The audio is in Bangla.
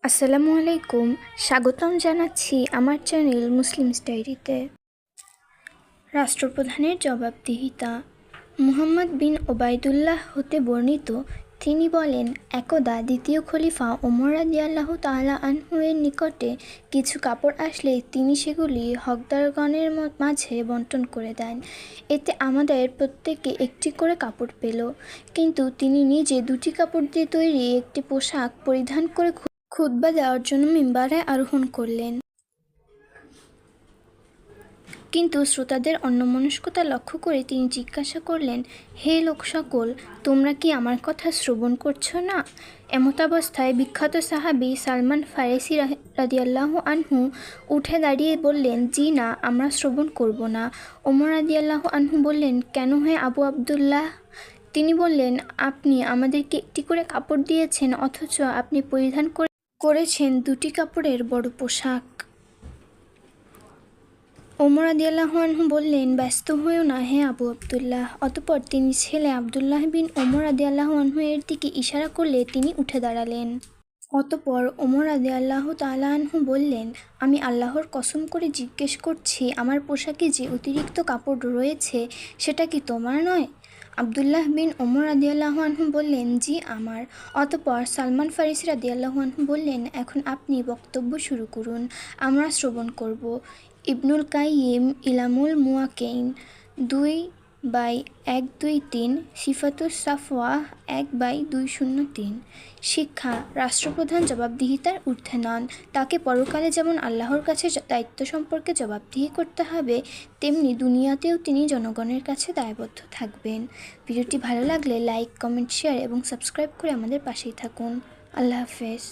আসসালামু আলাইকুম, স্বাগতম জানাচ্ছি আমার চ্যানেল মুসলিমস ডায়েরিতে। রাষ্ট্রপ্রধানের জবাবদিহিতা। মুহাম্মদ বিন ওবায়দুল্লাহ হতে বর্ণিত, তিনি বলেন, একদা দ্বিতীয় খলিফা ওমর রাদিয়াল্লাহু তাআলা আনহু এর নিকটে কিছু কাপড় আসলে তিনি সেগুলি হকদারগণের মাঝে বণ্টন করে দেন। এতে আমাদের প্রত্যেকে একটি করে কাপড় পেল, কিন্তু তিনি নিজে দুটি কাপড় দিয়ে তৈরি একটি পোশাক পরিধান করে খুতবা দেওয়ার জন্য মিম্বারে আরোহণ করলেন। কিন্তু শ্রোতাদের অন্যমনস্কতা লক্ষ্য করে তিনি জিজ্ঞাসা করলেন, হে লোক সকল, তোমরা কি আমার কথা শ্রবণ করছো না? এমতাবস্থায় বিখ্যাত সাহাবী সালমান ফারেসি রাদিয়াল্লাহু আনহু উঠে দাঁড়িয়ে বললেন, জি না, আমরা শ্রবণ করব না। ওমর রাদিয়াল্লাহু আনহু বললেন, কেন হে আবু আবদুল্লাহ? তিনি বললেন, আপনি আমাদেরকে একটি করে কাপড় দিয়েছেন, অথচ আপনি পরিধান করেছেন দুটি কাপড়ের বড় পোশাক। ওমর রাদিয়াল্লাহু আনহু বললেন, ব্যস্ত হইও না হে আবু আবদুল্লাহ। অতঃপর তিনি ছেলে আবদুল্লাহ বিন ওমর রাদিয়াল্লাহু আনহু এর দিকে ইশারা করলে তিনি উঠে দাঁড়ালেন। অতঃপর ওমর রাদিয়াল্লাহু তাআলা আনহু বললেন, আমি আল্লাহর কসম করে জিজ্ঞেস করছি, আমার পোশাকে যে অতিরিক্ত কাপড় রয়েছে সেটা কি তোমার নয়? আবদুল্লাহ বিন ওমর রাদিয়াল্লাহু আনহু বললেন, জি আমার। অতঃপর সালমান ফারিসি রাদিয়াল্লাহু আনহু বললেন, এখন আপনি বক্তব্য শুরু করুন, আমরা শ্রবণ করব। ইবনুল কাইয়িম ইলামুল মুওয়াক্কিঈন 2/123, সিফাতুস সাফওয়াহ 1/203। শিক্ষা: রাষ্ট্রপ্রধান জবাবদিহিতার ঊর্ধ্বে নন। তাকে পরকালে যেমন আল্লাহর কাছে দায়িত্ব সম্পর্কে জবাবদিহি করতে হবে, তেমনি দুনিয়াতেও তিনি জনগণের কাছে দায়বদ্ধ থাকবেন। ভিডিওটি ভালো লাগলে লাইক, কমেন্ট, শেয়ার এবং সাবস্ক্রাইব করে আমাদের পাশেই থাকুন। আল্লাহ হাফেজ।